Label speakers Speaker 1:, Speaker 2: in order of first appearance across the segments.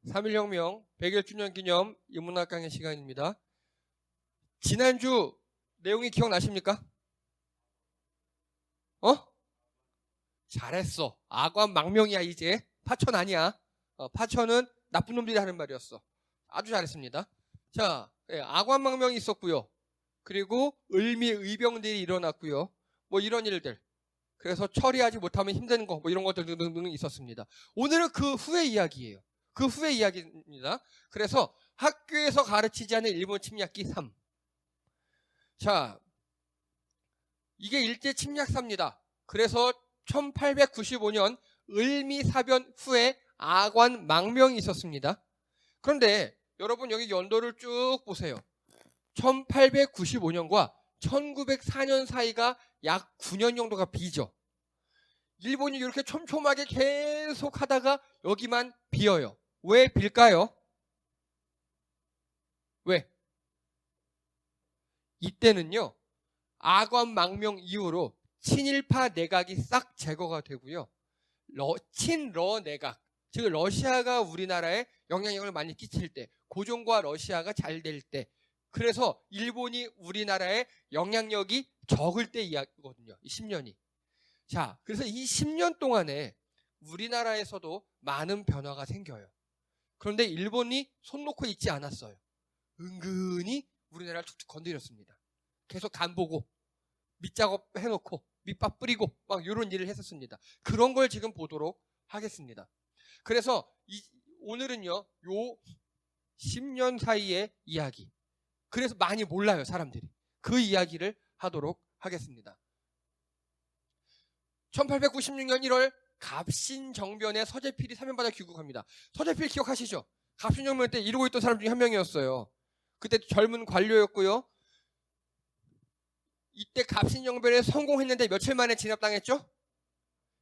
Speaker 1: 3.1혁명 100일 기념 인문학 강의 시간입니다. 지난주 내용이 기억나십니까? 잘했어. 악한 망명이야 이제. 파천 아니야. 파천은 나쁜 놈들이 하는 말이었어. 아주 잘했습니다. 자, 악한 망명이 있었고요. 그리고 을미 의병들이 일어났고요. 뭐 이런 일들. 그래서 처리하지 못하면 힘든 거, 뭐 이런 것들 등등 있었습니다. 오늘은 그 후의 이야기예요. 그 후의 이야기입니다. 그래서 학교에서 가르치지 않은 일본 침략기 3. 자, 이게 일제 침략사입니다. 그래서 1895년 을미사변 후에 악원 망명이 있었습니다. 그런데 여러분 여기 연도를 쭉 보세요. 1895년과 1904년 사이가 약 9년 정도가 비죠. 일본이 이렇게 촘촘하게 계속 하다가 여기만 비어요. 왜 빌까요? 왜? 이때는요, 악원 망명 이후로 친일파 내각이 싹 제거가 되고요. 친러 내각, 즉 러시아가 우리나라에 영향력을 많이 끼칠 때, 고종과 러시아가 잘 될 때, 그래서 일본이 우리나라에 영향력이 적을 때 이야기거든요. 이 10년이. 자, 그래서 이 10년 동안에 우리나라에서도 많은 변화가 생겨요. 그런데 일본이 손 놓고 있지 않았어요. 은근히 우리나라를 툭툭 건드렸습니다. 계속 간 보고 밑작업 해놓고 밑밥 뿌리고 막 이런 일을 했었습니다. 그런 걸 지금 보도록 하겠습니다. 그래서 오늘은요, 요 10년 사이의 이야기. 그래서 많이 몰라요, 사람들이. 그 이야기를 하도록 하겠습니다. 1896년 1월 갑신정변에 서재필이 사면받아 귀국합니다. 서재필 기억하시죠? 갑신정변 때 이러고 있던 사람 중에 한 명이었어요. 그때 젊은 관료였고요. 이때 갑신정변에 성공했는데 며칠 만에 진압당했죠?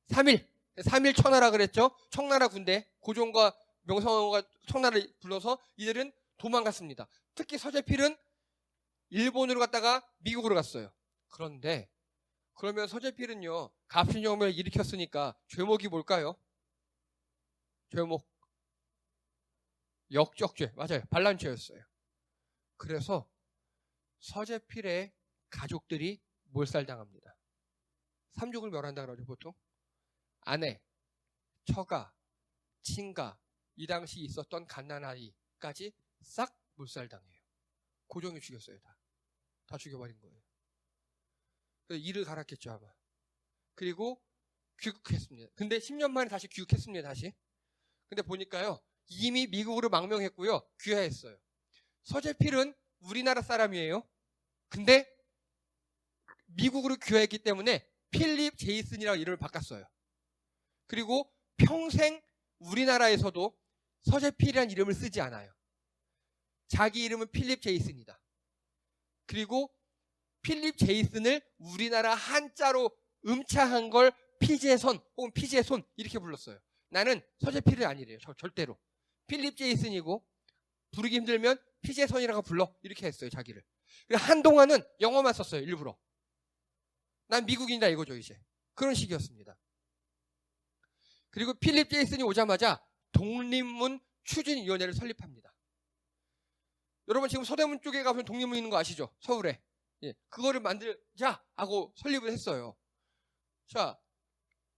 Speaker 1: 3일. 3일 천하라 그랬죠? 청나라 군대, 고종과 명성황후가 청나라를 불러서 이들은 도망갔습니다. 특히 서재필은 일본으로 갔다가 미국으로 갔어요. 그런데 그러면 서재필은요, 갑신정변을 일으켰으니까 죄목이 뭘까요? 죄목. 역적죄. 맞아요. 반란죄였어요. 그래서 서재필의 가족들이 몰살당합니다. 삼족을 멸한다 그러죠, 보통. 아내, 처가, 친가, 이 당시 있었던 갓난아이까지 싹 몰살당해요. 고종이 죽였어요, 다. 다 죽여버린 거예요. 그래서 이를 갈았겠죠, 아마. 그리고 귀국했습니다. 근데 10년 만에 다시 귀국했습니다, 다시. 근데 보니까요, 이미 미국으로 망명했고요, 귀화했어요. 서재필은 우리나라 사람이에요. 근데 미국으로 귀화했기 때문에 필립 제이슨이라고 이름을 바꿨어요. 그리고 평생 우리나라에서도 서재필이라는 이름을 쓰지 않아요. 자기 이름은 필립 제이슨이다. 그리고 필립 제이슨을 우리나라 한자로 음차한 걸 피제선 혹은 피제손 이렇게 불렀어요. 나는 서재필이 아니래요. 절대로. 필립 제이슨이고 부르기 힘들면 피제손이라고 불러. 이렇게 했어요, 자기를. 한동안은 영어만 썼어요, 일부러. 난 미국인이다 이거죠, 이제. 그런 식이었습니다. 그리고 필립 제이슨이 오자마자 독립문 추진위원회를 설립합니다. 여러분 지금 서대문 쪽에 가면 독립문 있는 거 아시죠? 서울에. 예, 그거를 만들자 하고 설립을 했어요. 자,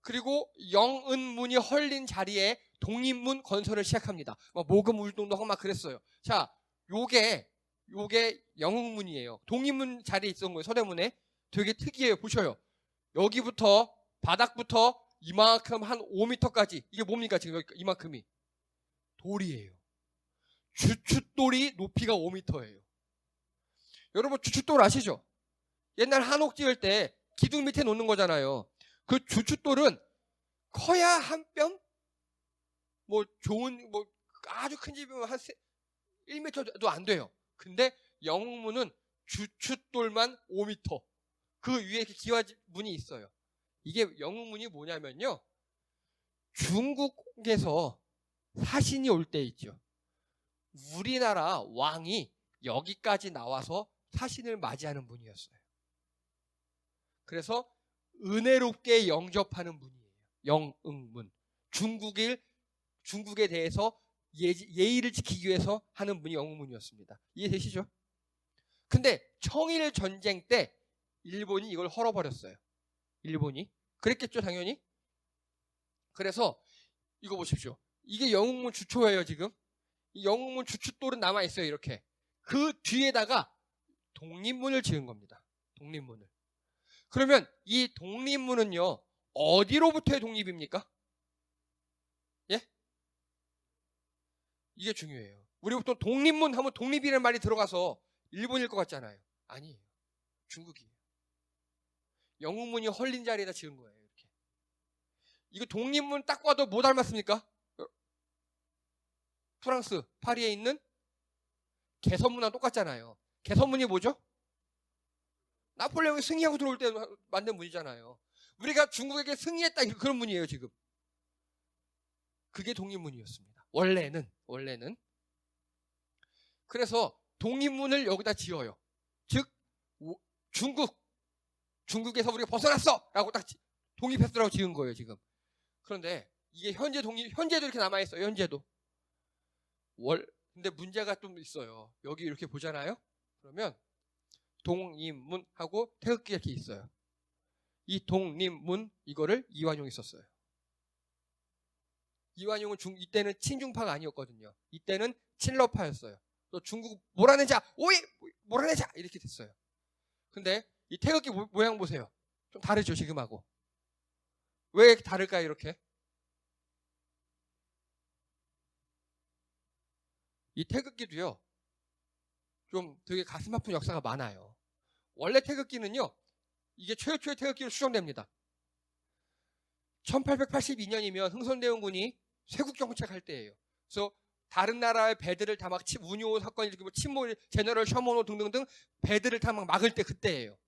Speaker 1: 그리고 영은문이 헐린 자리에 독립문 건설을 시작합니다. 모금 운동도 하고 막 그랬어요. 자, 요게 영흥문이에요. 독립문 자리에 있었던 거예요, 서대문에. 되게 특이해요. 보셔요. 여기부터 바닥부터 이만큼 한 5m까지. 이게 뭡니까 지금 여기 이만큼이? 돌이에요. 주춧돌이 높이가 5m예요. 여러분 주춧돌 아시죠? 옛날 한옥 지을 때 기둥 밑에 놓는 거잖아요. 그 주춧돌은 커야 한 뼘? 뭐 좋은 뭐 아주 큰 집이면 한 1m도 안 돼요. 근데 영흥문은 주춧돌만 5m. 그 위에 이렇게 기와문이 있어요. 이게 영흥문이 뭐냐면요, 중국에서 사신이 올 때 있죠. 우리나라 왕이 여기까지 나와서 사신을 맞이하는 분이었어요. 그래서 은혜롭게 영접하는 분이에요. 영흥문. 중국에 대해서 예의를 지키기 위해서 하는 문이 영웅문이었습니다. 이해되시죠? 근데 청일 전쟁 때 일본이 이걸 헐어버렸어요. 일본이. 그랬겠죠, 당연히? 그래서 이거 보십시오. 이게 영웅문 주초예요, 지금. 이 영웅문 주춧돌은 남아있어요, 이렇게. 그 뒤에다가 독립문을 지은 겁니다. 독립문을. 그러면 이 독립문은요, 어디로부터의 독립입니까? 예? 이게 중요해요. 우리 보통 독립문 하면 독립이라는 말이 들어가서 일본일 것 같잖아요. 아니에요. 중국이에요. 영웅문이 헐린 자리에다 지은 거예요. 이렇게. 이거 독립문 딱 봐도 뭐 닮았습니까? 프랑스 파리에 있는 개선문하고 똑같잖아요. 개선문이 뭐죠? 나폴레옹이 승리하고 들어올 때 만든 문이잖아요. 우리가 중국에게 승리했다 그런 문이에요, 지금. 그게 독립문이었습니다. 원래는. 그래서 독립문을 여기다 지어요. 즉 중국에서 우리가 벗어났어! 라고 딱 독립했으라고 지은 거예요, 지금. 그런데 이게 현재도 이렇게 남아있어요, 현재도. 근데 문제가 좀 있어요. 여기 이렇게 보잖아요? 그러면 독립문하고 태극기가 이렇게 있어요. 이 독립문, 이거를 이완용이 썼어요. 이완용은 이때는 친중파가 아니었거든요. 이때는 친러파였어요. 또 중국 몰아내자! 오이! 몰아내자! 이렇게 됐어요. 근데 이 태극기 모양 보세요. 좀 다르죠, 지금하고. 왜 다를까요, 이렇게? 이 태극기도요, 좀 되게 가슴 아픈 역사가 많아요. 원래 태극기는요, 이게 최초의 태극기로 추정됩니다. 1882년이면 흥선대원군이 쇄국정책 할 때예요. 그래서 다른 나라의 배들을 다 막 운요 사건이 일으키고 침몰, 제너럴 셔먼호 등등등 배들을 다 막 막을 때 그때예요.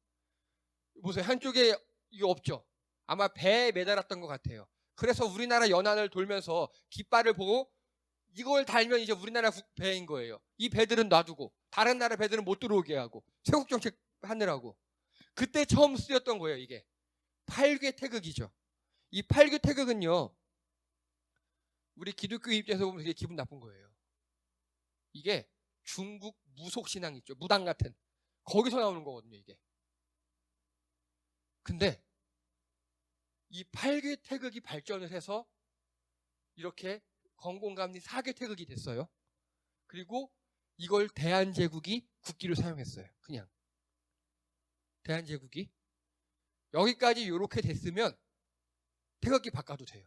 Speaker 1: 보세요. 한쪽에 이거 없죠. 아마 배에 매달았던 것 같아요. 그래서 우리나라 연안을 돌면서 깃발을 보고 이걸 달면 이제 우리나라 배인 거예요. 이 배들은 놔두고 다른 나라 배들은 못 들어오게 하고 쇄국정책 하느라고. 그때 처음 쓰였던 거예요, 이게. 8개 태극이죠. 이 8개 태극은요, 우리 기독교 입장에서 보면 되게 기분 나쁜 거예요. 이게 중국 무속신앙 있죠. 무당 같은. 거기서 나오는 거거든요, 이게. 근데 이 8개 태극이 발전을 해서 이렇게 건공감리 4개 태극이 됐어요. 그리고 이걸 대한제국이 국기로 사용했어요. 그냥. 대한제국이. 여기까지 이렇게 됐으면 태극기 바꿔도 돼요.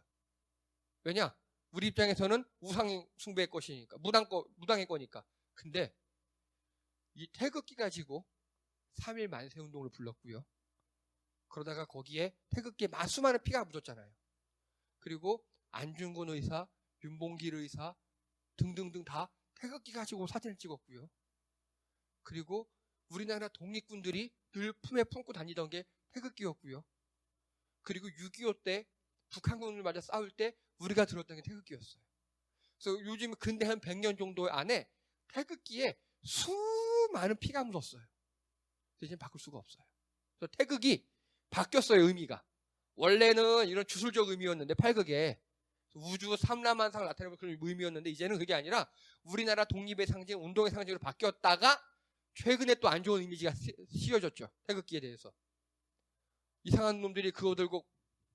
Speaker 1: 왜냐? 우리 입장에서는 우상 숭배의 것이니까. 무당의 거니까. 근데 이 태극기 가지고 3.1 만세운동을 불렀고요. 그러다가 거기에 태극기에 수많은 피가 묻었잖아요. 그리고 안중근 의사, 윤봉길 의사 등등등 다 태극기 가지고 사진을 찍었고요. 그리고 우리나라 독립군들이 늘 품에 품고 다니던 게 태극기였고요. 그리고 6.25 때 북한군을 맞아 싸울 때 우리가 들었던 게 태극기였어요. 그래서 요즘 근대 한 100년 정도 안에 태극기에 수많은 피가 묻었어요. 이제 바꿀 수가 없어요. 그래서 태극이 바뀌었어요, 의미가. 원래는 이런 주술적 의미였는데, 팔극에 우주 삼라만상을 나타내는 그런 의미였는데, 이제는 그게 아니라 우리나라 독립의 상징, 운동의 상징으로 바뀌었다가 최근에 또 안 좋은 이미지가 씌워졌죠, 태극기에 대해서. 이상한 놈들이 그거 들고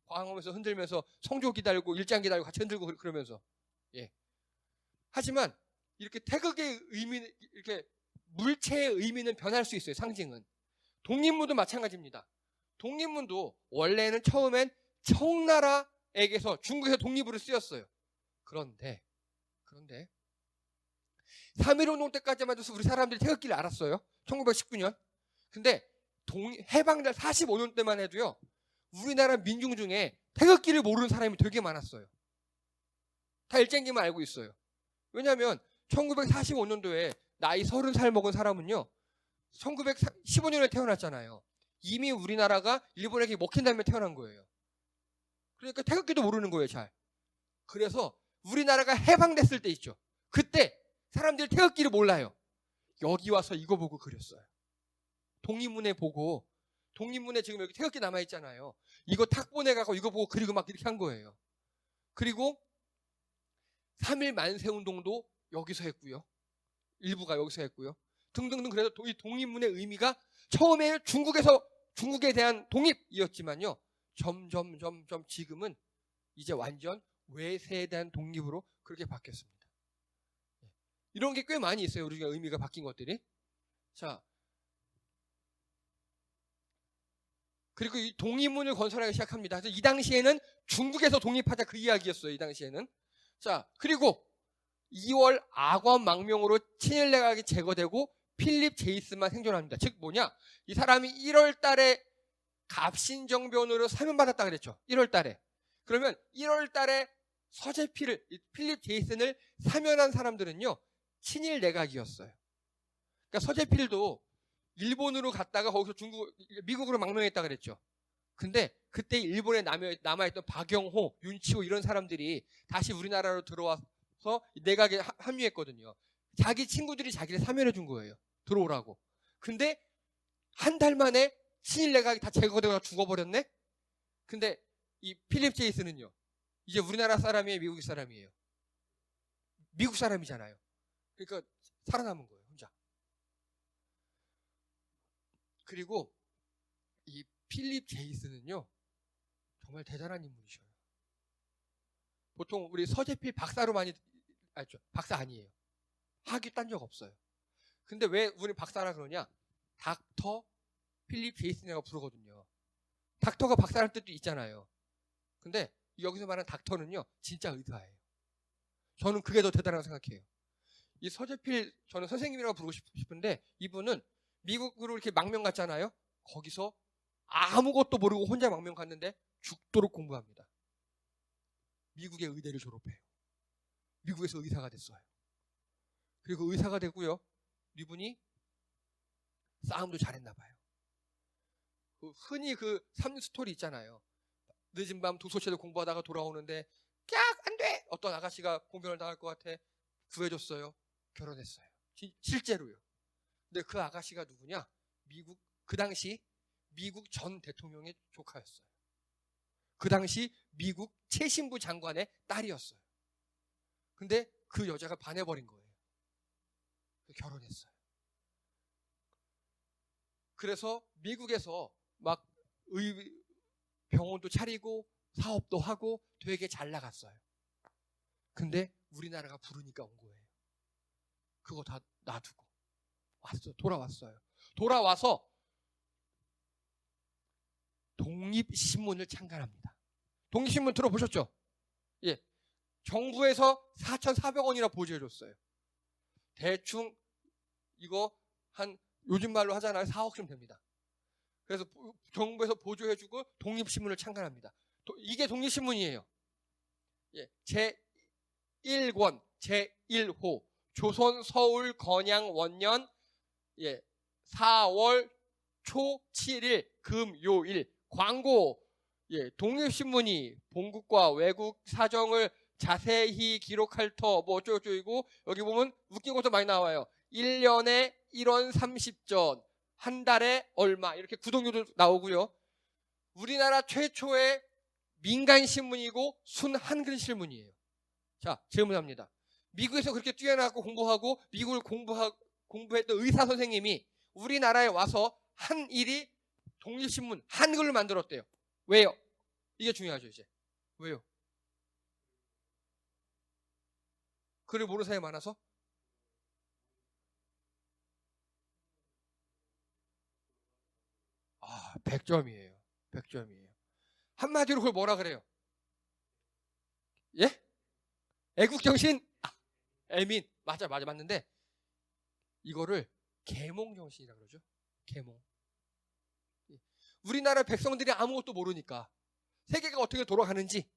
Speaker 1: 광화문에서 흔들면서 성조 기다리고 일장 기다리고 같이 흔들고 그러면서. 예. 하지만 이렇게 태극의 의미, 이렇게 물체의 의미는 변할 수 있어요, 상징은. 독립문도 마찬가지입니다. 독립문도 원래는 처음엔 청나라에게서 중국에서 독립으로 쓰였어요. 그런데 3.1운동 때까지만 해도 우리 사람들이 태극기를 알았어요. 1919년. 근데 해방날 45년 때만 해도요, 우리나라 민중 중에 태극기를 모르는 사람이 되게 많았어요. 다 일쟁기만 알고 있어요. 왜냐하면 1945년도에 나이 30살 먹은 사람은요, 1915년에 태어났잖아요. 이미 우리나라가 일본에게 먹힌 다음에 태어난 거예요. 그러니까 태극기도 모르는 거예요, 잘. 그래서 우리나라가 해방됐을 때 있죠. 그때 사람들이 태극기를 몰라요. 여기 와서 이거 보고 그렸어요. 독립문에 보고, 독립문에 지금 여기 태극기 남아있잖아요. 이거 탁 보내가고 이거 보고 그리고 막 이렇게 한 거예요. 그리고 3.1 만세운동도 여기서 했고요. 일부가 여기서 했고요. 등등등. 그래서 이 독립문의 의미가 처음에 중국에 대한 독립이었지만요. 점점 지금은 이제 완전 외세에 대한 독립으로 그렇게 바뀌었습니다. 이런 게 꽤 많이 있어요. 우리가 의미가 바뀐 것들이. 자, 그리고 이 독립문을 건설하기 시작합니다. 그래서 이 당시에는 중국에서 독립하자 그 이야기였어요. 이 당시에는. 자, 그리고 2월 악원 망명으로 친일 내각이 제거되고 필립 제이스만 생존합니다. 즉 뭐냐? 이 사람이 1월 달에 갑신정변으로 사면받았다 그랬죠. 1월 달에. 그러면 1월 달에 서재필을, 필립 제이슨을 사면한 사람들은요, 친일 내각이었어요. 그러니까 서재필도 일본으로 갔다가 거기서 미국으로 망명했다 그랬죠. 근데 그때 일본에 남아있던 박영호, 윤치호 이런 사람들이 다시 우리나라로 들어와서 내각에 합류했거든요. 자기 친구들이 자기를 사면해 준 거예요. 들어오라고. 근데 한 달 만에 친일 내각이 다 제거되고 죽어버렸네? 근데 이 필립 제이슨은요, 이제 우리나라 사람이에요, 미국 사람이에요? 미국 사람이잖아요. 그러니까 살아남은 거예요, 혼자. 그리고 이 필립 제이슨은요, 정말 대단한 인물이셔요. 보통 우리 서재필 박사로 많이 알죠? 박사 아니에요. 학위 딴 적 없어요. 근데 왜 우리 박사라 그러냐? 닥터 필립 제이슨이라고 부르거든요. 닥터가 박사라는 뜻도 있잖아요. 근데 여기서 말하는 닥터는요, 진짜 의사예요. 저는 그게 더 대단하다고 생각해요. 이 서재필, 저는 선생님이라고 부르고 싶은데, 이분은 미국으로 이렇게 망명 갔잖아요. 거기서 아무것도 모르고 혼자 망명 갔는데 죽도록 공부합니다. 미국의 의대를 졸업해요. 미국에서 의사가 됐어요. 그리고 의사가 되고요, 이분이 싸움도 잘했나 봐요. 흔히 그 삼스토리 있잖아요. 늦은 밤 도서실에 공부하다가 돌아오는데 깍! 안 돼! 어떤 아가씨가 공변을 당할 것 같아. 구해줬어요. 결혼했어요. 실제로요. 근데 그 아가씨가 누구냐? 그 당시 미국 전 대통령의 조카였어요. 그 당시 미국 최신부 장관의 딸이었어요. 근데 그 여자가 반해버린 거예요. 결혼했어요. 그래서 미국에서 막 병원도 차리고 사업도 하고 되게 잘 나갔어요. 근데 우리나라가 부르니까 온 거예요. 그거 다 놔두고 돌아왔어요. 돌아와서 독립신문을 창간합니다. 독립신문 들어보셨죠? 예. 정부에서 4,400원이나 보조해줬어요. 대충 이거 한 요즘 말로 하잖아요. 4억쯤 됩니다. 그래서 정부에서 보조해주고 독립신문을 창간합니다. 이게 독립신문이에요. 예. 제1권, 제1호, 조선, 서울, 건양, 원년, 4월 초 7일, 금, 요일, 광고, 독립신문이 본국과 외국 사정을 자세히 기록할 터, 뭐 어쩌고저쩌고, 여기 보면 웃긴 것도 많이 나와요. 1년에 1원 30전, 한 달에 얼마, 이렇게 구독료도 나오고요. 우리나라 최초의 민간신문이고 순 한글 신문이에요. 자, 질문합니다. 미국에서 그렇게 뛰어나고 공부하고 미국을 공부했던 의사 선생님이 우리나라에 와서 한 일이 독립신문 한글로 만들었대요. 왜요? 이게 중요하죠. 이제 왜요? 글을 모르는 사람이 많아서? 아, 100점이에요. 100점이에요. 한마디로 그걸 뭐라 그래요? 예? 애국정신? 애민. 맞아, 맞는데 이거를 계몽정신이라고 그러죠. 계몽. 우리나라 백성들이 아무것도 모르니까, 세계가 어떻게 돌아가는지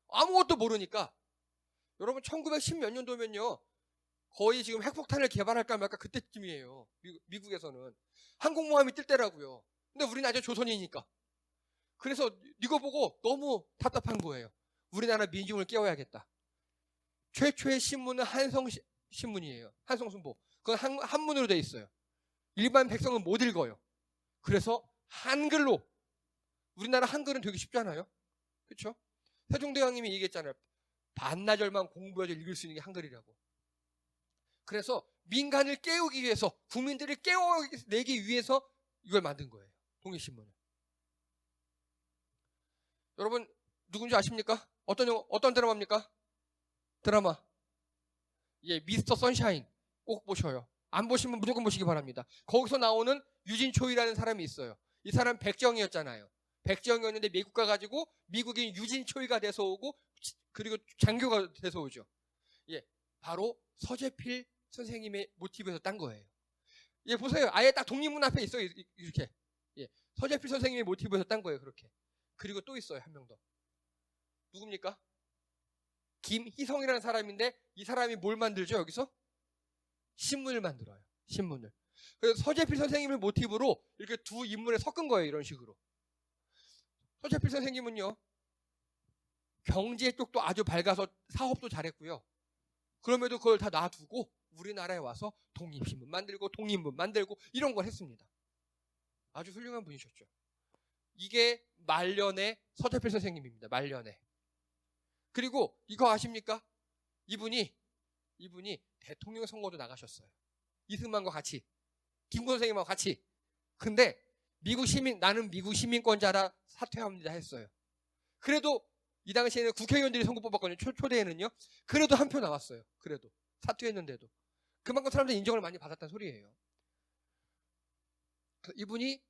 Speaker 1: 아무것도 모르니까, 여러분 1910 몇 년도면요, 거의 지금 핵폭탄을 개발할까 말까 그때쯤이에요. 미국에서는 항공모함이 뜰 때라고요. 근데 우리는 아직 조선이니까. 그래서 이거 보고 너무 답답한 거예요. 우리나라 민중을 깨워야겠다. 최초의 신문은 한성신문이에요. 한성순보. 그건 한문으로 돼 있어요. 일반 백성은 못 읽어요. 그래서 한글로. 우리나라 한글은 되게 쉽잖아요. 그렇죠? 세종대왕님이 얘기했잖아요. 반나절만 공부해서 읽을 수 있는 게 한글이라고. 그래서 민간을 깨우기 위해서, 국민들을 깨워내기 위해서 이걸 만든 거예요. 독립신문을. 여러분 누군지 아십니까? 어떤 드라마입니까? 드라마. 예, 미스터 선샤인 꼭 보셔요. 안 보시면 무조건 보시기 바랍니다. 거기서 나오는 유진초이라는 사람이 있어요. 이 사람 백정이었잖아요. 백정이었는데 미국 가가지고 미국인 유진초이가 돼서 오고, 그리고 장교가 돼서 오죠. 예, 바로 서재필 선생님의 모티브에서 딴 거예요. 예, 보세요. 아예 딱 독립문 앞에 있어요. 이렇게. 예, 서재필 선생님의 모티브에서 딴 거예요. 그렇게. 그리고 또 있어요. 한 명 더. 누굽니까? 김희성이라는 사람인데, 이 사람이 뭘 만들죠? 여기서? 신문을 만들어요. 신문을. 그래서 서재필 선생님을 모티브로 이렇게 두 인물을 섞은 거예요. 이런 식으로. 서재필 선생님은요, 경제 쪽도 아주 밝아서 사업도 잘했고요. 그럼에도 그걸 다 놔두고 우리나라에 와서 독립신문 만들고 독립문 만들고 이런 걸 했습니다. 아주 훌륭한 분이셨죠. 이게 말년의 서재필 선생님입니다. 말년에. 그리고 이거 아십니까? 이분이 대통령 선거도 나가셨어요. 이승만과 같이, 김구 선생님하고 같이. 근데 나는 미국 시민권자라 사퇴합니다 했어요. 그래도 이 당시에는 국회의원들이 선거 뽑았거든요. 초대에는요. 그래도 한 표 나왔어요. 그래도 사퇴했는데도. 그만큼 사람들이 인정을 많이 받았다는 소리예요. 이분이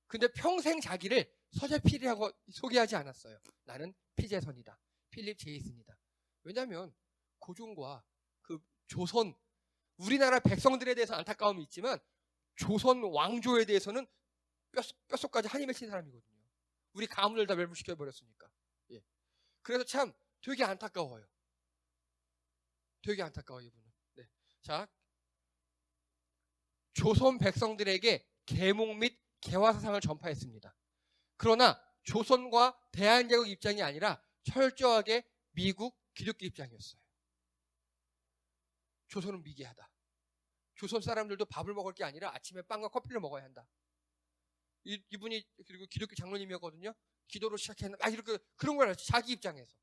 Speaker 1: 근데 평생 자기를 서재필이라고 소개하지 않았어요. 나는 피제선이다. 필립 제이슨이다. 왜냐하면 고종과 그 조선, 우리나라 백성들에 대해서 안타까움이 있지만 조선 왕조에 대해서는 뼛속까지 한이 맺힌 사람이거든요. 우리 가문을 다 멸무시켜버렸으니까. 예. 그래서 참 되게 안타까워요. 되게 안타까워요, 이분은. 네. 자, 조선 백성들에게 계몽 및 개화사상을 전파했습니다. 그러나 조선과 대한제국 입장이 아니라 철저하게 미국 기독교 입장이었어요. 조선은 미개하다. 조선 사람들도 밥을 먹을 게 아니라 아침에 빵과 커피를 먹어야 한다. 이분이 그리고 기독교 장로님이었거든요. 기도로 시작했는데 이렇게 그런 걸 알았죠. 자기 입장에서.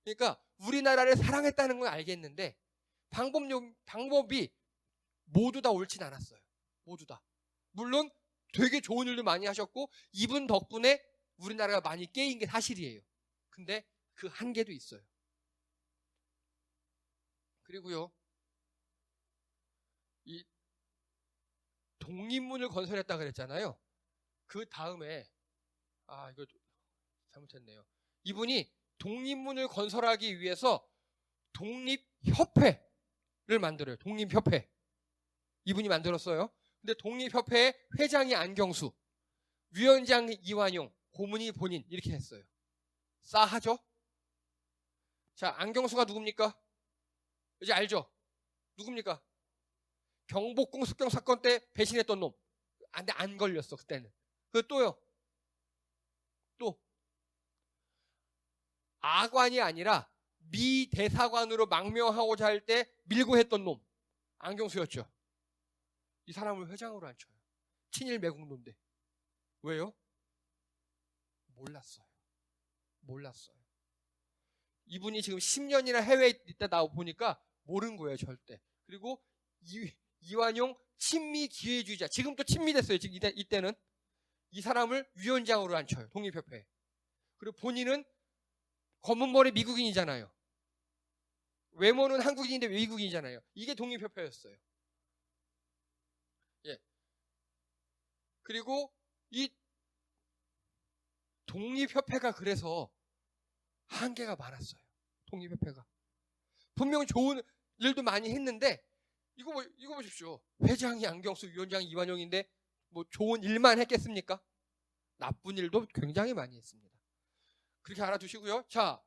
Speaker 1: 그러니까 우리나라를 사랑했다는 건 알겠는데 방법이 모두 다 옳진 않았어요. 모두 다. 물론 되게 좋은 일도 많이 하셨고 이분 덕분에 우리나라가 많이 깨인 게 사실이에요. 근데 그 한계도 있어요. 그리고요, 이 독립문을 건설했다 그랬잖아요. 그 다음에 이거 잘못했네요. 이분이 독립문을 건설하기 위해서 독립협회를 만들어요. 독립협회. 이분이 만들었어요. 근데 독립협회의 회장이 안경수, 위원장이 이완용, 고문이 본인 이렇게 했어요. 싸하죠? 자, 안경수가 누굽니까? 이제 알죠? 누굽니까? 경복궁 습경 사건 때 배신했던 놈. 근데 안 걸렸어 그때는. 그 또요. 또 아관이 아니라 미 대사관으로 망명하고자 할 때 밀고 했던 놈. 안경수였죠. 이 사람을 회장으로 앉혀요. 친일 매국노인데. 왜요? 몰랐어요. 이분이 지금 10년이나 해외에 있다 나와 보니까 모르는 거예요, 절대. 그리고 이완용 친미 기회주의자. 지금 또 친미됐어요. 지금 이때는. 이 사람을 위원장으로 앉혀요. 독립협회에. 그리고 본인은 검은머리 미국인이잖아요. 외모는 한국인인데 외국인이잖아요. 이게 독립협회였어요. 예. 그리고 이 독립협회가 그래서 한계가 많았어요. 독립협회가. 분명 좋은 일도 많이 했는데 이거 보십시오. 회장이 안경수, 위원장이 이완용인데 뭐 좋은 일만 했겠습니까? 나쁜 일도 굉장히 많이 했습니다. 그렇게 알아두시고요. 자,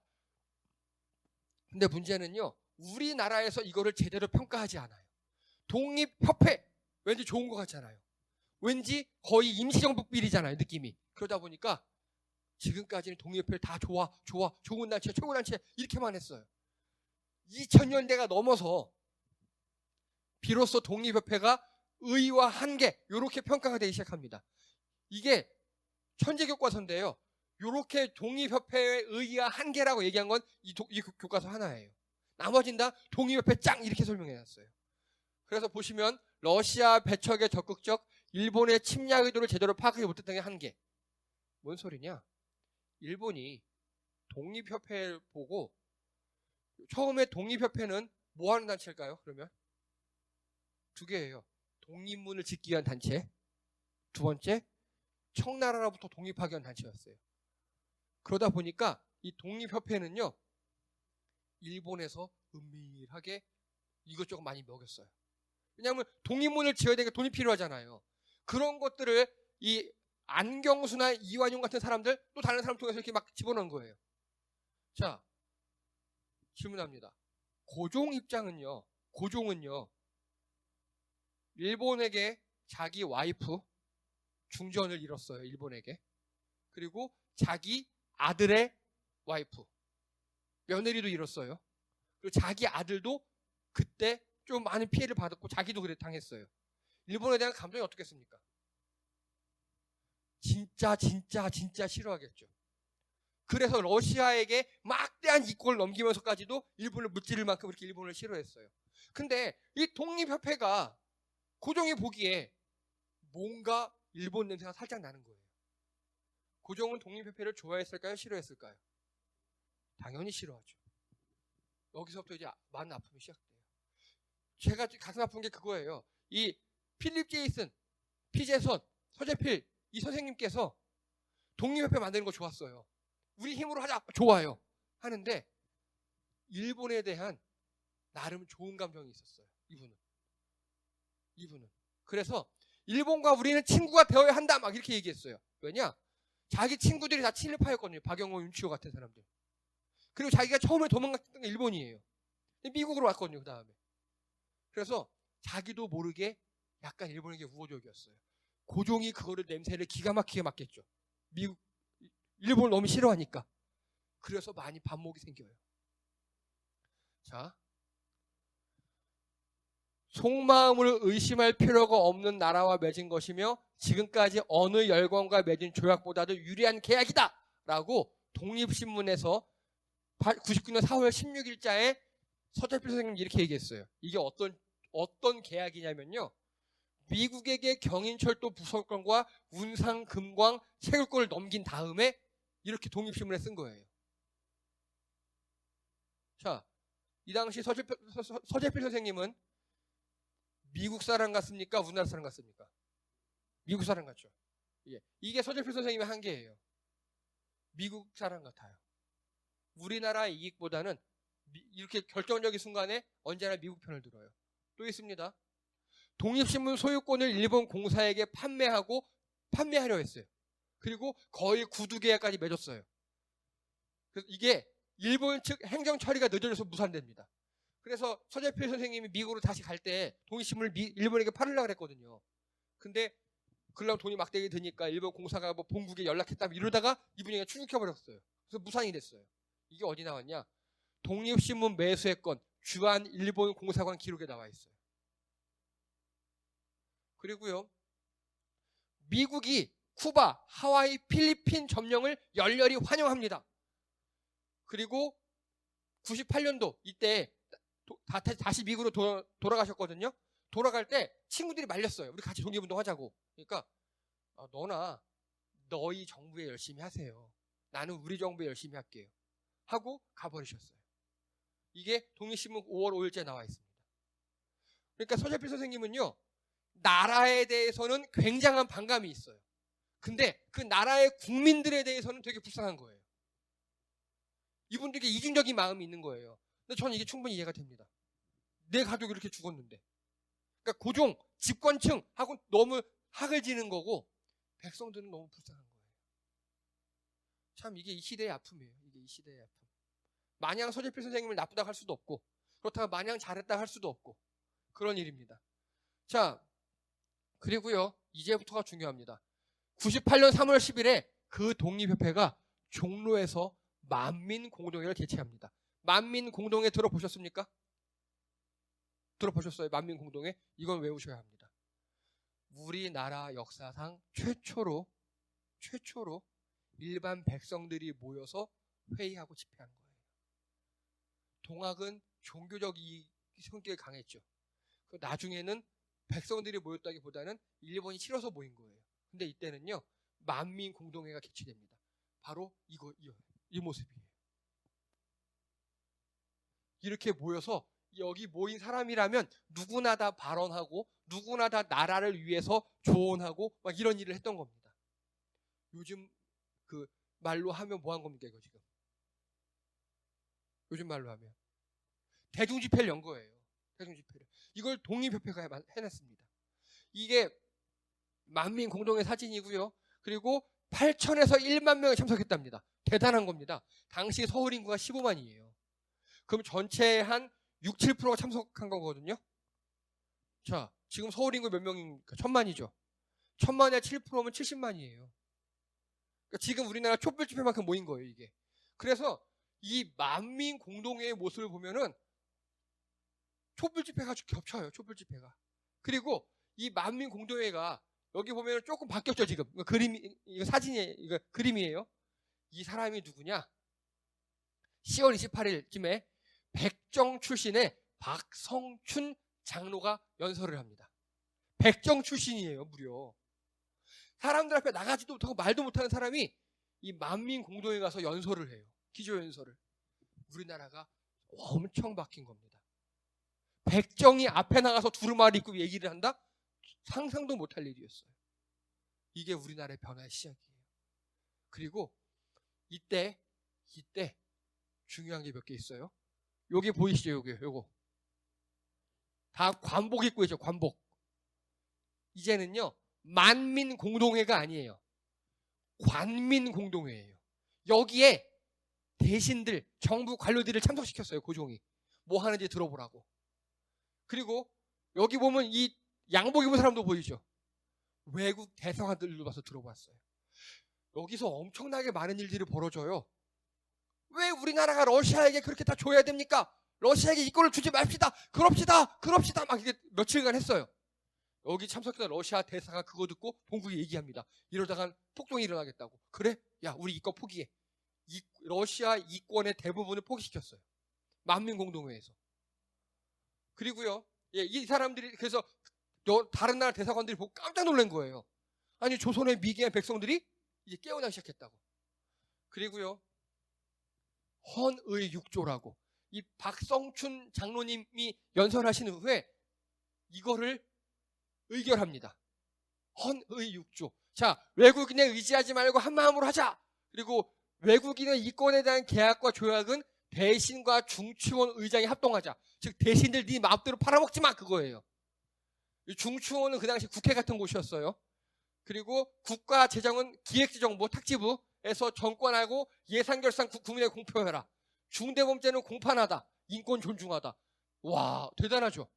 Speaker 1: 근데 문제는요. 우리나라에서 이거를 제대로 평가하지 않아요. 독립협회 왠지 좋은 것 같잖아요. 왠지 거의 임시정부 비리잖아요. 느낌이. 그러다 보니까 지금까지는 독립협회를 다 좋은 단체, 최고 단체 이렇게만 했어요. 2000년대가 넘어서 비로소 독립협회가 의와 한계 이렇게 평가가 되기 시작합니다. 이게 천재교과서인데요. 요렇게 독립협회의 의의가 한계라고 얘기한 건 이 교과서 하나예요. 나머진 다 독립협회 짱 이렇게 설명해놨어요. 그래서 보시면 러시아 배척에 적극적, 일본의 침략 의도를 제대로 파악하지 못했던 게 한계. 뭔 소리냐? 일본이 독립협회를 보고 처음에 독립협회는 뭐 하는 단체일까요? 그러면 두 개예요. 독립문을 짓기 위한 단체, 두 번째 청나라로부터 독립하기 위한 단체였어요. 그러다 보니까 이 독립협회는요, 일본에서 은밀하게 이것저것 많이 먹였어요. 왜냐하면 독립문을 지어야 되니까 돈이 필요하잖아요. 그런 것들을 이 안경수나 이완용 같은 사람들, 또 다른 사람 통해서 이렇게 막 집어넣은 거예요. 자, 질문합니다. 고종은요, 일본에게 자기 와이프 중전을 잃었어요. 일본에게. 그리고 자기 아들의 와이프 며느리도 잃었어요. 그리고 자기 아들도 그때 좀 많은 피해를 받았고 자기도 그래 당했어요. 일본에 대한 감정이 어떻겠습니까? 진짜 싫어하겠죠. 그래서 러시아에게 막대한 이권을 넘기면서까지도 일본을 무찌를 만큼 그렇게 일본을 싫어했어요. 근데 이 독립협회가 고종이 보기에 뭔가 일본 냄새가 살짝 나는 거예요. 고종은 독립협회를 좋아했을까요? 싫어했을까요? 당연히 싫어하죠. 여기서부터 이제 많은 아픔이 시작돼요. 제가 가슴 아픈 게 그거예요. 이 필립 제이슨, 피제선, 서재필 이 선생님께서 독립협회 만드는 거 좋았어요. 우리 힘으로 하자, 좋아요. 하는데 일본에 대한 나름 좋은 감정이 있었어요. 이분은. 그래서 일본과 우리는 친구가 되어야 한다 막 이렇게 얘기했어요. 왜냐? 자기 친구들이 다 친일파였거든요. 박영호, 윤치호 같은 사람들. 그리고 자기가 처음에 도망갔던 게 일본이에요. 미국으로 왔거든요. 그 다음에. 그래서 자기도 모르게 약간 일본에게 우호적이었어요. 고종이 그거를 냄새를 기가 막히게 맡겠죠. 일본을 너무 싫어하니까. 그래서 많이 반목이 생겨요. 자, 속마음을 의심할 필요가 없는 나라와 맺은 것이며 지금까지 어느 열강과 맺은 조약보다도 유리한 계약이다 라고 독립신문에서 99년 4월 16일자에 서재필 선생님이 이렇게 얘기했어요. 이게 어떤 계약이냐면요, 미국에게 경인철도 부설권과 운상, 금광, 채굴권을 넘긴 다음에 이렇게 독립신문에 쓴 거예요. 자, 이 당시 서재필 선생님은 미국 사람 같습니까? 우리나라 사람 같습니까? 미국 사람 같죠. 이게 서재필 선생님의 한계예요. 미국 사람 같아요. 우리나라의 이익보다는 이렇게 결정적인 순간에 언제나 미국 편을 들어요. 또 있습니다. 독립신문 소유권을 일본 공사에게 판매하려 했어요. 그리고 거의 구두 계약까지 맺었어요. 그래서 이게 일본 측 행정 처리가 늦어져서 무산됩니다. 그래서 서재필 선생님이 미국으로 다시 갈 때 독립신문을 일본에게 팔으려고 했거든요. 근데 그러려면 돈이 막대기 드니까 일본 공사가 뭐 본국에 연락했다 이러다가 이분이 그냥 출국해버렸어요. 그래서 무산이 됐어요. 이게 어디 나왔냐? 독립신문 매수의 건 주한 일본 공사관 기록에 나와 있어요. 그리고요, 미국이 쿠바, 하와이, 필리핀 점령을 열렬히 환영합니다. 그리고 98년도 이때 다시 미국으로 돌아가셨거든요. 돌아갈 때 친구들이 말렸어요. 우리 같이 독립운동 하자고. 그러니까 너나 너희 정부에 열심히 하세요. 나는 우리 정부에 열심히 할게요. 하고 가버리셨어요. 이게 독립신문 5월 5일째 나와 있습니다. 그러니까 서재필 선생님은요, 나라에 대해서는 굉장한 반감이 있어요. 근데 그 나라의 국민들에 대해서는 되게 불쌍한 거예요. 이분들에게 이중적인 마음이 있는 거예요. 근데 저는 이게 충분히 이해가 됩니다. 내 가족이 이렇게 죽었는데. 그러니까 고종, 집권층하고 너무 학을 지는 거고 백성들은 너무 불쌍한 거예요. 참 이게 이 시대의 아픔이에요. 이게 이 시대의 아픔. 마냥 서재필 선생님을 나쁘다고 할 수도 없고 그렇다고 마냥 잘했다고 할 수도 없고 그런 일입니다. 자, 그리고요, 이제부터가 중요합니다. 98년 3월 10일에 그 독립협회가 종로에서 만민공동회를 개최합니다. 만민공동회 들어보셨습니까? 들어보셨어요? 만민공동회? 이건 외우셔야 합니다. 우리나라 역사상 최초로 일반 백성들이 모여서 회의하고 집회한 거예요. 동학은 종교적 성격이 강했죠. 나중에는 백성들이 모였다기보다는 일본이 싫어서 모인 거예요. 근데 이때는요, 만민 공동회가 개최됩니다. 바로 이 모습이에요. 이렇게 모여서 여기 모인 사람이라면 누구나 다 발언하고 누구나 다 나라를 위해서 조언하고 막 이런 일을 했던 겁니다. 요즘 그 말로 하면 뭐 한 겁니까, 이거 지금? 요즘 말로 하면 대중집회를 연 거예요. 대중집회를. 이걸 독립협회가 해냈습니다. 이게 만민 공동의 사진이고요. 그리고 8천에서 1만 명이 참석했답니다. 대단한 겁니다. 당시 서울 인구가 15만이에요. 그럼 전체의 한 6, 7%가 참석한 거거든요. 자, 지금 서울 인구 몇 명입니까? 1000만이죠. 1000만에 7%면 70만이에요. 그러니까 지금 우리나라 촛불 집회만큼 모인 거예요, 이게. 그래서 이 만민 공동회의 모습을 보면은 촛불 집회가 겹쳐요, 촛불 집회가. 그리고 이 만민 공동회가 여기 보면 조금 바뀌었죠, 지금. 이거 사진이, 이거 그림이에요. 이 사람이 누구냐? 10월 28일쯤에 백정 출신의 박성춘 장로가 연설을 합니다. 백정 출신이에요, 무려. 사람들 앞에 나가지도 못하고 말도 못하는 사람이 이 만민 공동회에 가서 연설을 해요. 기조연설을. 우리나라가 엄청 바뀐 겁니다. 백정이 앞에 나가서 두루마리 입고 얘기를 한다? 상상도 못할 일이었어요. 이게 우리나라의 변화의 시작이에요. 그리고 이때 중요한 게 몇 개 있어요. 요게 보이시죠? 요거. 다 관복 입고 있죠, 관복. 이제는요, 만민 공동회가 아니에요. 관민 공동회예요. 여기에 대신들, 정부 관료들을 참석시켰어요, 고종이. 뭐 하는지 들어보라고. 그리고 여기 보면 이 양복 입은 사람도 보이죠? 외국 대사관들도 와서 들어봤어요. 여기서 엄청나게 많은 일들이 벌어져요. 왜 우리나라가 러시아에게 그렇게 다 줘야 됩니까? 러시아에게 이권을 주지 맙시다. 그럽시다. 막 이게 며칠간 했어요. 여기 참석했던 러시아 대사가 그거 듣고 본국에 얘기합니다. 이러다간 폭동이 일어나겠다고. 그래? 야, 우리 이권 포기해. 러시아 이권의 대부분을 포기시켰어요. 만민공동회에서. 그리고요, 이 사람들이 그래서 다른 나라 대사관들이 보고 깜짝 놀란 거예요. 아니, 조선의 미개한 백성들이 이제 깨어나기 시작했다고. 그리고요, 헌의육조라고 이 박성춘 장로님이 연설하신 후에 이거를 의결합니다. 헌의육조. 자, 외국인에 의지하지 말고 한마음으로 하자. 그리고 외국인의 이권에 대한 계약과 조약은 대신과 중추원 의장이 합동하자. 즉 대신들 네 마음대로 팔아먹지 마, 그거예요. 중추원은 그 당시 국회 같은 곳이었어요. 그리고 국가재정은 기획재정부, 탁지부에서 정권하고 예산결산 국민에 공표해라. 중대범죄는 공판하다. 인권 존중하다. 와, 대단하죠.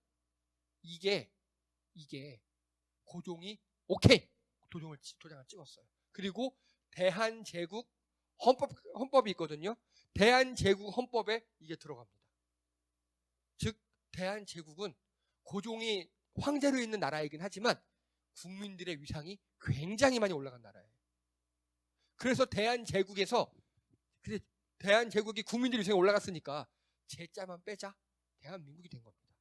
Speaker 1: 이게 고종이 오케이 도장을 찍었어요. 그리고 대한제국 헌법이 있거든요. 대한제국 헌법에 이게 들어갑니다. 즉 대한제국은 고종이 황제로 있는 나라이긴 하지만 국민들의 위상이 굉장히 많이 올라간 나라예요. 그래서 대한제국이 국민들의 위상이 올라갔으니까 제자만 빼자 대한민국이 된 겁니다.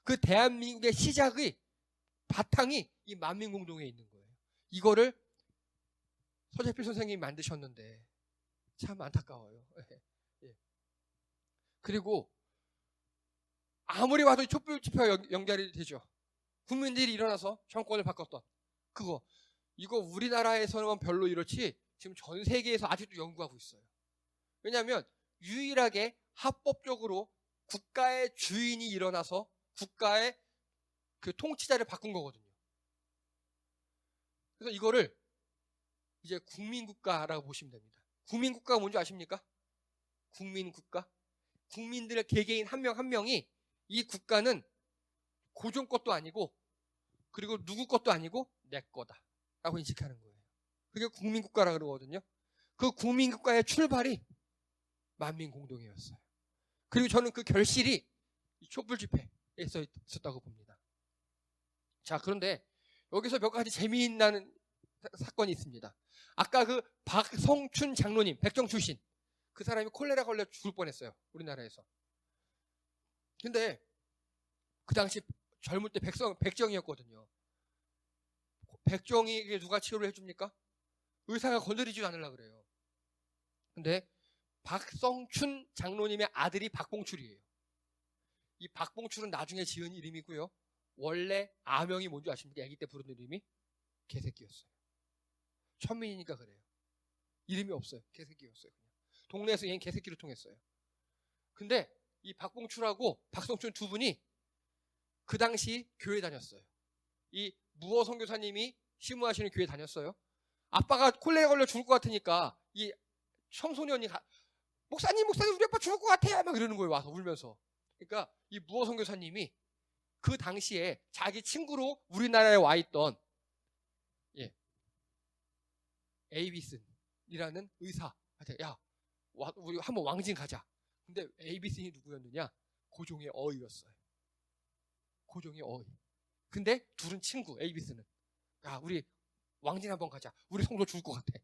Speaker 1: 그 대한민국의 시작의 바탕이 이 만민공동회에 있는 거예요. 이거를 서재필 선생님이 만드셨는데 참 안타까워요. 그리고 아무리 봐도 촛불 집회와 연결이 되죠. 국민들이 일어나서 정권을 바꿨던 이거 우리나라에서는 별로 이렇지 지금 전 세계에서 아직도 연구하고 있어요. 왜냐하면 유일하게 합법적으로 국가의 주인이 일어나서 국가의 그 통치자를 바꾼 거거든요. 그래서 이거를 이제 국민국가라고 보시면 됩니다. 국민국가가 뭔지 아십니까? 국민국가. 국민들의 개개인 한 명 한 명이 이 국가는 고종 것도 아니고 그리고 누구 것도 아니고 내 거다라고 인식하는 거예요. 그게 국민국가라고 그러거든요. 그 국민국가의 출발이 만민공동회였어요. 그리고 저는 그 결실이 촛불 집회에 있었다고 봅니다. 자, 그런데 여기서 몇 가지 재미있는 사건이 있습니다. 아까 그 박성춘 장로님, 백정 출신, 그 사람이 콜레라 걸려 죽을 뻔했어요. 우리나라에서. 근데 그 당시 젊을 때 백정이었거든요. 백정이에게 누가 치료를 해줍니까? 의사가 건드리지 않으려고 그래요. 근데 박성춘 장로님의 아들이 박봉출이에요. 이 박봉출은 나중에 지은 이름이고요. 원래 아명이 뭔지 아십니까? 아기 때 부르는 이름이 개새끼였어요. 천민이니까 그래요. 이름이 없어요. 개새끼였어요. 그냥. 동네에서 얘는 개새끼로 통했어요. 근데 이 박봉출하고 박성춘 두 분이 그 당시 교회 다녔어요. 이 무어 선교사님이 심무하시는 교회 다녔어요. 아빠가 콜레라 걸려 죽을 것 같으니까 이 청소년이 목사님 우리 아빠 죽을 것 같아요 막 이러는 거예요. 와서 울면서. 그러니까 이 무어 선교사님이 그 당시에 자기 친구로 우리나라에 와 있던 에이비슨이라는 의사한테 야 우리 한번 왕진 가자. 근데 에이비슨이 누구였느냐? 고종의 어이였어요. 고종의 어이. 근데 둘은 친구. 에이비슨은 야 우리 왕진 한번 가자. 우리 성도 죽을 것 같아.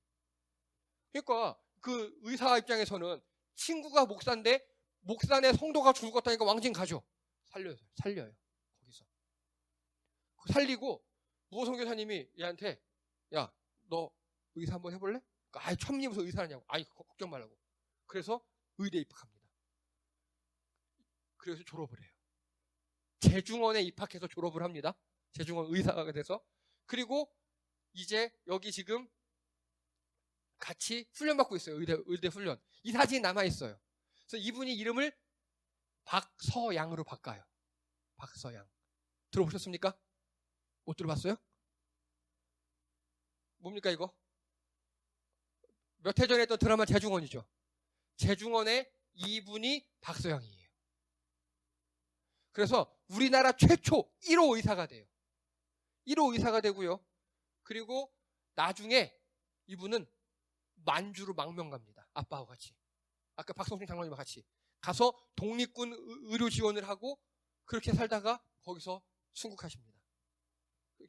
Speaker 1: 그러니까 그 의사 입장에서는 친구가 목사인데 목사네 성도가 죽을 것 같다니까 왕진 가죠. 살려요. 거기서 살리고 무어 선교사님이 얘한테 야 너 의사 한번 해볼래? 아이 천민이 무슨 의사냐고. 아이 걱정 말라고. 그래서 의대에 입학합니다. 그래서 졸업을 해요. 재중원에 입학해서 졸업을 합니다. 재중원 의사가 돼서. 그리고 이제 여기 지금 같이 훈련받고 있어요. 의대 훈련. 이 사진이 남아있어요. 그래서 이분이 이름을 박서양으로 바꿔요. 박서양. 들어보셨습니까? 못 들어봤어요? 뭡니까 이거? 몇 해 전에 했던 드라마 재중원이죠. 재중원의 이분이 박서양이에요. 그래서 우리나라 최초 1호 의사가 돼요. 1호 의사가 되고요. 그리고 나중에 이분은 만주로 망명 갑니다. 아빠하고 같이. 아까 박성춘 장로님과 같이. 가서 독립군 의료 지원을 하고 그렇게 살다가 거기서 순국하십니다.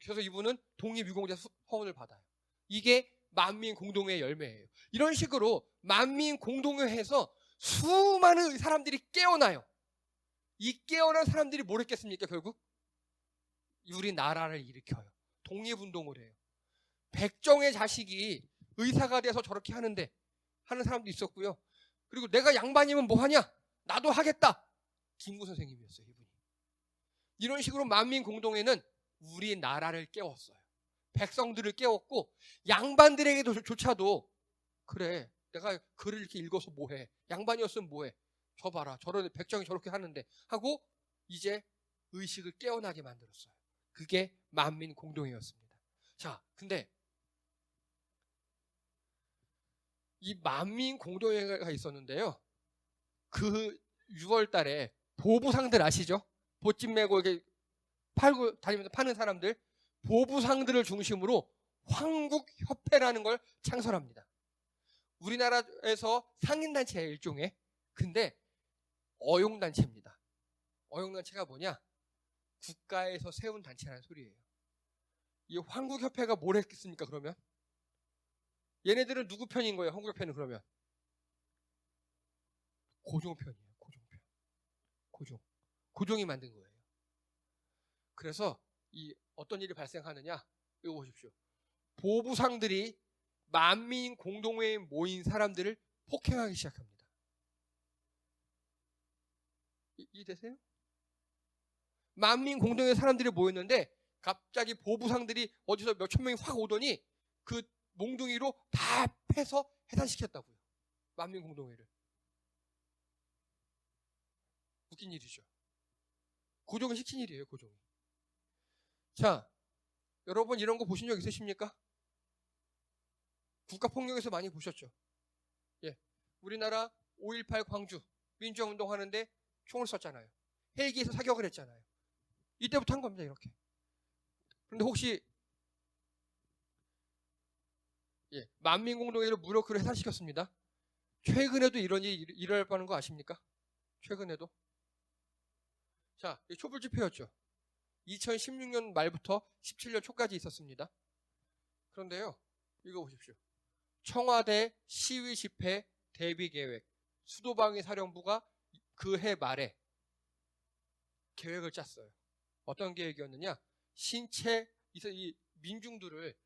Speaker 1: 그래서 이분은 독립유공자 서원을 받아요. 이게 만민공동회의 열매예요. 이런 식으로 만민공동회에서 수많은 사람들이 깨어나요. 이 깨어난 사람들이 뭘 했겠습니까? 결국 우리나라를 일으켜요. 독립운동을 해요. 백정의 자식이 의사가 돼서 저렇게 하는 사람도 있었고요. 그리고 내가 양반이면 뭐하냐? 나도 하겠다. 김구 선생님이었어요. 이분이. 이런 식으로 만민공동회는 우리나라를 깨웠어요. 백성들을 깨웠고 양반들에게조차도 그래 내가 글을 이렇게 읽어서 뭐해. 양반이었으면 뭐해. 저 봐라. 저런 백정이 저렇게 하는데 하고 이제 의식을 깨어나게 만들었어요. 그게 만민공동회였습니다. 자, 근데 이 만민공동회가 있었는데요. 그 6월 달에 보부상들 아시죠? 보찜 메고 이렇게 팔고 다니면서 파는 사람들 보부상들을 중심으로 황국협회라는 걸 창설합니다. 우리나라에서 상인단체예요. 일종의. 근데 어용단체입니다. 어용단체가 뭐냐? 국가에서 세운 단체라는 소리예요. 이 황국협회가 뭘 했겠습니까? 그러면 얘네들은 누구 편인 거예요? 황국협회는 그러면 고종 편이에요. 고종이 만든 거예요. 그래서 이 어떤 일이 발생하느냐? 이거 보십시오. 보부상들이 만민공동회에 모인 사람들을 폭행하기 시작합니다. 이해되세요? 만민공동회 사람들이 모였는데 갑자기 보부상들이 어디서 몇천 명이 확 오더니 그 몽둥이로 다 패서 해산시켰다고요. 만민공동회를. 웃긴 일이죠. 고종은 시킨 일이에요. 고종이. 자, 여러분 이런 거 보신 적 있으십니까? 국가폭력에서 많이 보셨죠? 예, 우리나라 5.18 광주 민주화운동 하는데 총을 쐈잖아요. 헬기에서 사격을 했잖아요. 이때부터 한 겁니다. 이렇게. 그런데 혹시 만민공동회를 무력으로 해산시켰습니다. 최근에도 이런 일이 일어날 거 아십니까? 최근에도. 자, 촛불 집회였죠. 2016년 말부터 17년 초까지 있었습니다. 그런데요, 이거 보십시오. 청와대 시위 집회 대비 계획, 수도방위 사령부가 그 해 말에 계획을 짰어요. 어떤 계획이었느냐? 이 민중들을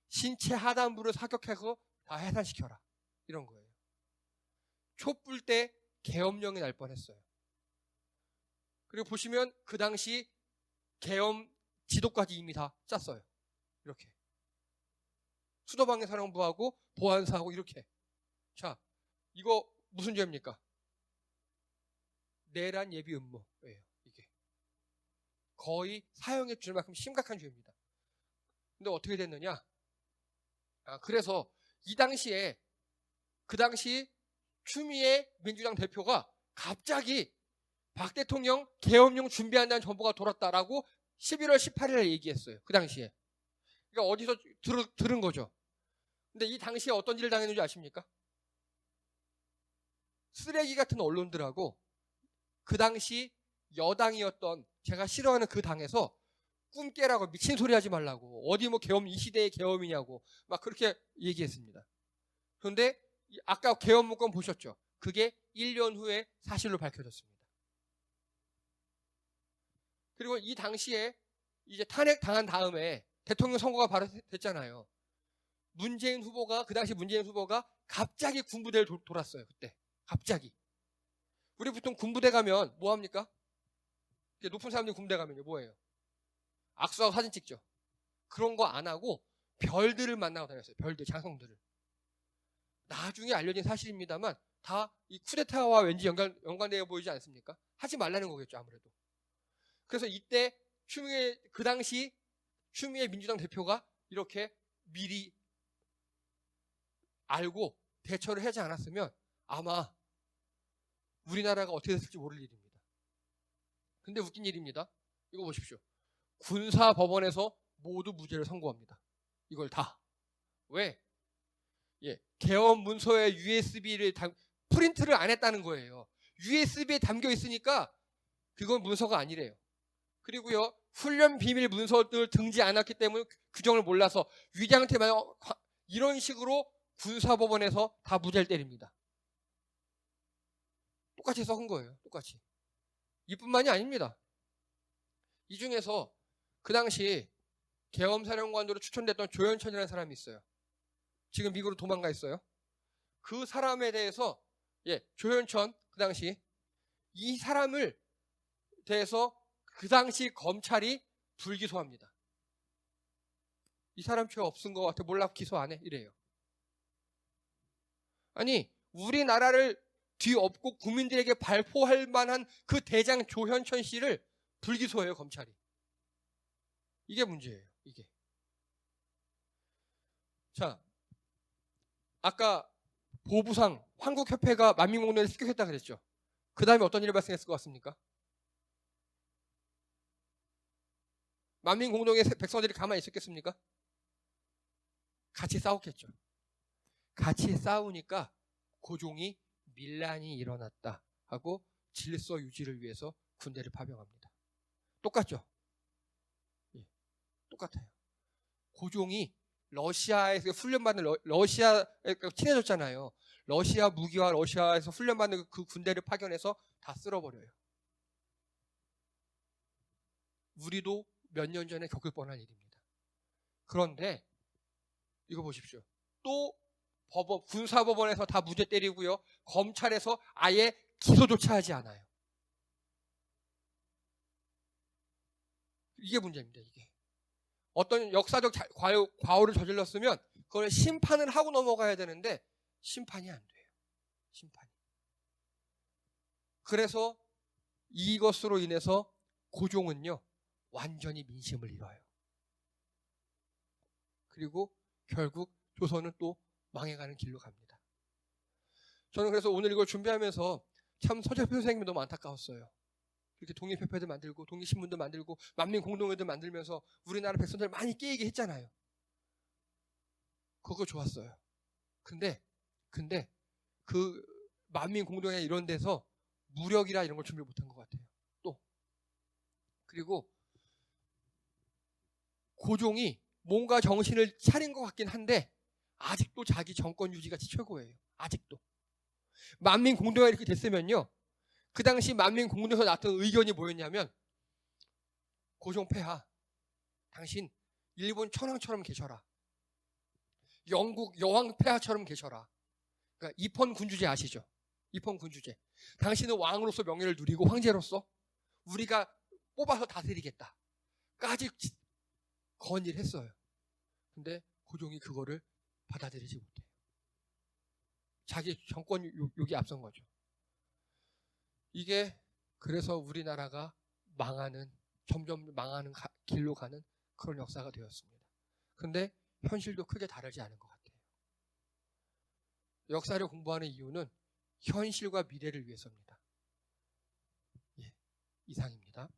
Speaker 1: 신체 하단부를 사격해서 다 해산시켜라. 이런 거예요. 촛불 때 계엄령이 날 뻔했어요. 그리고 보시면 그 당시 계엄 지도까지 이미 다 짰어요. 이렇게. 수도방위 사령부하고 보안사하고 이렇게. 자, 이거 무슨 죄입니까? 내란 예비 음모예요. 이게 거의 사형에 줄 만큼 심각한 죄입니다. 근데 어떻게 됐느냐? 그래서 그 당시 추미애 민주당 대표가 갑자기 박 대통령 계엄령 준비한다는 정보가 돌았다라고 11월 18일에 얘기했어요. 그 당시에. 그러니까 어디서 들은 거죠. 근데 이 당시에 어떤 일을 당했는지 아십니까? 쓰레기 같은 언론들하고 그 당시 여당이었던 제가 싫어하는 그 당에서 꿈 깨라고 미친 소리 하지 말라고 어디 뭐 계엄 이 시대의 계엄이냐고 막 그렇게 얘기했습니다. 그런데 아까 계엄 문건 보셨죠? 그게 1년 후에 사실로 밝혀졌습니다. 그리고 이 당시에 이제 탄핵 당한 다음에 대통령 선거가 바로 됐잖아요. 그 당시 문재인 후보가 갑자기 군부대를 돌았어요. 그때 갑자기. 우리 보통 군부대 가면 뭐 합니까? 높은 사람들이 군부대 가면요 뭐예요? 악수하고 사진 찍죠. 그런 거 안 하고 별들을 만나고 다녔어요. 별들, 장성들을. 나중에 알려진 사실입니다만 다 이 쿠데타와 왠지 연관되어 보이지 않습니까? 하지 말라는 거겠죠 아무래도. 그래서 이때 그 당시 추미애 민주당 대표가 이렇게 미리 알고 대처를 하지 않았으면 아마 우리나라가 어떻게 됐을지 모를 일입니다. 근데 웃긴 일입니다. 이거 보십시오. 군사법원에서 모두 무죄를 선고합니다. 이걸 다. 왜? 계엄 문서에 USB를 프린트를 안 했다는 거예요. USB에 담겨 있으니까 그건 문서가 아니래요. 그리고요, 훈련 비밀 문서들 등지 않았기 때문에 규정을 몰라서 위장태만 이런 식으로 군사법원에서 다 무죄를 때립니다. 똑같이 썩은 거예요. 똑같이. 이뿐만이 아닙니다. 이 중에서 그 당시 계엄사령관으로 추천됐던 조현천이라는 사람이 있어요. 지금 미국으로 도망가 있어요. 그 사람에 대해서 조현천 그 당시 이 사람을 대해서 그 당시 검찰이 불기소합니다. 이 사람 죄 없은 것 같아 몰라 기소 안 해 이래요. 아니 우리나라를 뒤엎고 국민들에게 발포할 만한 그 대장 조현천 씨를 불기소해요 검찰이. 이게 문제예요. 이게. 자, 아까 보부상 한국협회가 만민공동회를 습격했다 그랬죠. 그 다음에 어떤 일이 발생했을 것 같습니까? 만민공동회 백성들이 가만히 있었겠습니까? 같이 싸웠겠죠. 같이 싸우니까 고종이 밀란이 일어났다 하고 질서 유지를 위해서 군대를 파병합니다. 똑같죠? 똑같아요. 고종이 러시아에서 훈련받는 러시아에 친해졌잖아요. 러시아 무기와 러시아에서 훈련받는 그 군대를 파견해서 다 쓸어버려요. 우리도 몇 년 전에 겪을 뻔한 일입니다. 그런데 이거 보십시오. 또 군사법원에서 다 무죄 때리고요. 검찰에서 아예 기소조차 하지 않아요. 이게 문제입니다. 이게. 어떤 역사적 과오를 저질렀으면 그걸 심판을 하고 넘어가야 되는데 심판이 안 돼요. 심판이. 그래서 이것으로 인해서 고종은요. 완전히 민심을 잃어요. 그리고 결국 조선은 또 망해가는 길로 갑니다. 저는 그래서 오늘 이걸 준비하면서 참 서재표 선생님이 너무 안타까웠어요. 이렇게 독립협회들 만들고 독립신문들 만들고 만민공동회들 만들면서 우리나라 백성들 많이 깨이게 했잖아요. 그거 좋았어요. 근데 그 만민공동회 이런 데서 무력이라 이런 걸 준비 못한 것 같아요. 또 그리고 고종이 뭔가 정신을 차린 것 같긴 한데 아직도 자기 정권 유지가 최고예요. 아직도. 만민공동회가 이렇게 됐으면요. 그 당시 만민공동회에서 나왔던 의견이 뭐였냐면 고종폐하, 당신 일본 천황처럼 계셔라. 영국 여왕 폐하처럼 계셔라. 그러니까 입헌 군주제 아시죠? 입헌 군주제. 당신은 왕으로서 명예를 누리고 황제로서 우리가 뽑아서 다스리겠다. 까지 건의를 했어요. 근데 고종이 그거를 받아들이지 못해요. 자기 정권 욕이 앞선 거죠. 이게 그래서 우리나라가 점점 망하는 길로 가는 그런 역사가 되었습니다. 근데 현실도 크게 다르지 않은 것 같아요. 역사를 공부하는 이유는 현실과 미래를 위해서입니다. 예, 이상입니다.